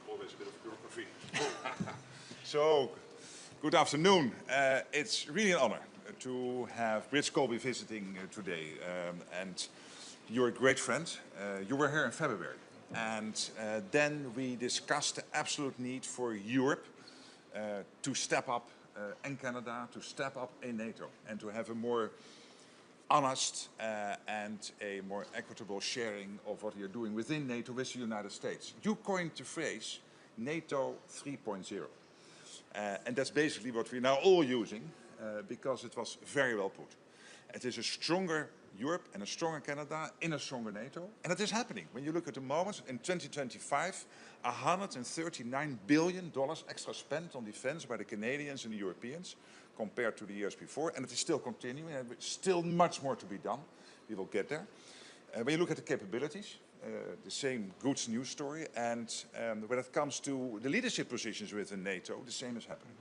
Always a bit of bureaucracy. So, good afternoon. It's really an honor to have Bridge Colby visiting today. And you're a great friend. You were here in February. And then we discussed the absolute need for Europe to step up, and Canada to step up in NATO, and to have a more honest and a more equitable sharing of what you're doing within NATO with the United States. You coined the phrase NATO 3.0. And that's basically what we're now all using because it was very well put. It is a stronger Europe and a stronger Canada in a stronger NATO. And it is happening. When you look at the moment, in 2025, $139 billion extra spent on defense by the Canadians and the Europeans compared to the years before. And it is still continuing, and there's still much more to be done. We will get there. When you look at the capabilities, the same good news story. And when it comes to the leadership positions within NATO, the same is happening.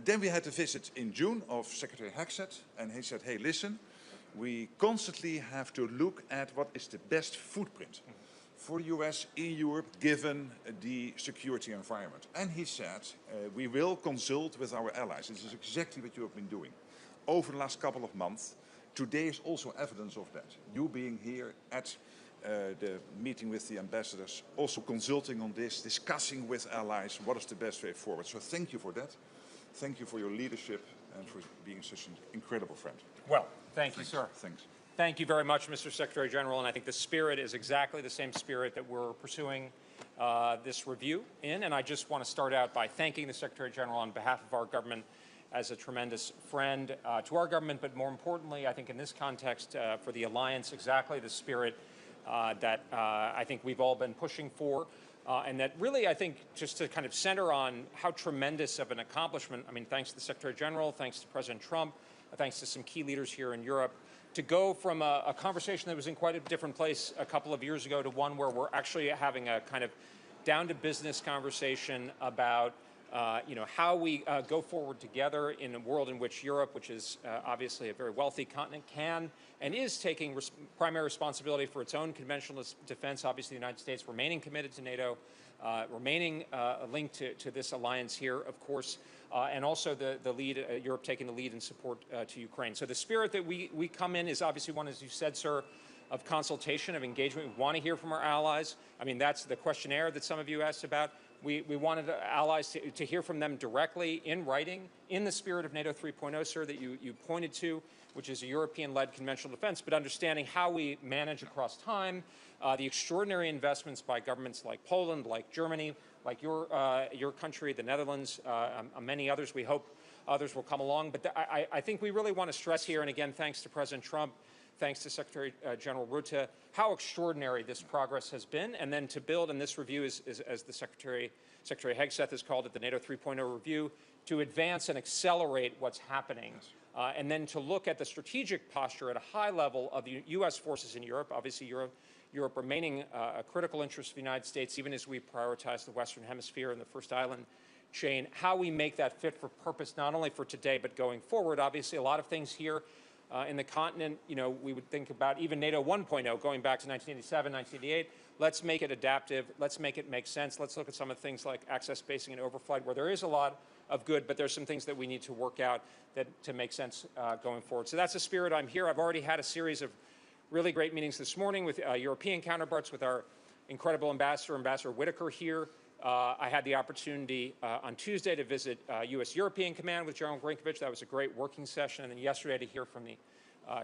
Then we had a visit in June of Secretary Hegseth, and he said, hey, listen, we constantly have to look at what is the best footprint for the US in Europe given the security environment. And he said, we will consult with our allies. This is exactly what you have been doing over the last couple of months. Today is also evidence of that. You being here at the meeting with the ambassadors, also consulting on this, discussing with allies what is the best way forward. So thank you for that. Thank you for your leadership and for being such an incredible friend. Well, thank you, sir. Thanks. Thank you very much, Mr. Secretary General. And I think the spirit is exactly the same spirit that we're pursuing this review in. And I just want to start out by thanking the Secretary General on behalf of our government as a tremendous friend to our government, but more importantly, I think in this context, for the alliance, exactly the spirit that I think we've all been pushing for. And that really, I think, just to kind of center on how tremendous of an accomplishment, I mean, thanks to the Secretary General, thanks to President Trump, thanks to some key leaders here in Europe, to go from a conversation that was in quite a different place a couple of years ago to one where we're actually having a kind of down-to-business conversation about how we go forward together in a world in which Europe, which is obviously a very wealthy continent, can and is taking primary responsibility for its own conventional defense. Obviously, the United States remaining committed to NATO, remaining linked to this alliance here, of course, and also the lead, Europe taking the lead in support to Ukraine. So the spirit that we come in is obviously one, as you said, sir, of consultation, of engagement. We want to hear from our allies. I mean, that's the questionnaire that some of you asked about. We wanted allies to hear from them directly in writing, in the spirit of NATO 3.0, sir, that you pointed to, which is a European-led conventional defense, but understanding how we manage across time the extraordinary investments by governments like Poland, like Germany, like your country, the Netherlands, many others. We hope others will come along. But I think we really want to stress here, and again, thanks to President Trump, thanks to Secretary General Rutte, how extraordinary this progress has been. And then to build, and this review is as the Secretary Hegseth has called it, the NATO 3.0 review, to advance and accelerate what's happening. And then to look at the strategic posture at a high level of the U.S. forces in Europe, obviously Europe remaining a critical interest of the United States, even as we prioritize the Western Hemisphere and the first island chain, how we make that fit for purpose, not only for today, but going forward. Obviously, a lot of things here in the continent, we would think about even NATO 1.0, going back to 1987, 1988. Let's make it adaptive. Let's make it make sense. Let's look at some of the things like access spacing and overflight, where there is a lot of good, but there's some things that we need to work out to make sense going forward. So that's the spirit. I'm here. I've already had a series of really great meetings this morning with European counterparts, with our incredible Ambassador Whitaker here. I had the opportunity on Tuesday to visit U.S.-European Command with General Grinkovich. That was a great working session. And then yesterday to hear from the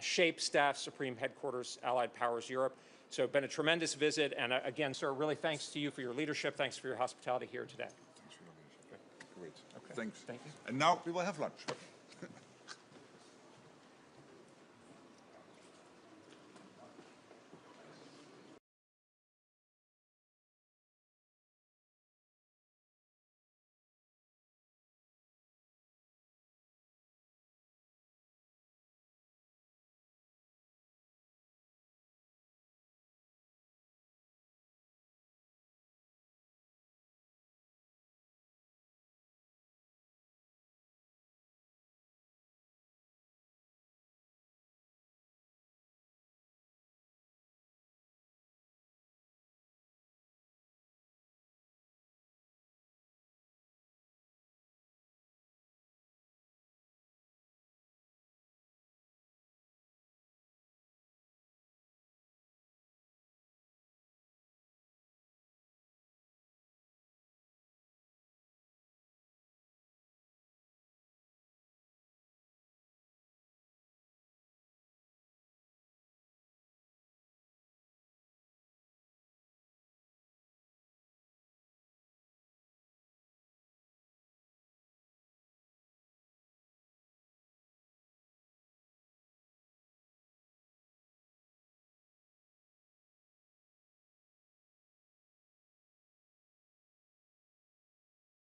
SHAPE staff, Supreme Headquarters, Allied Powers Europe. So it's been a tremendous visit. And again, sir, really thanks to you for your leadership. Thanks for your hospitality here today. Thanks for your leadership. Great. Okay. Thanks. Thank you. And now we will have lunch.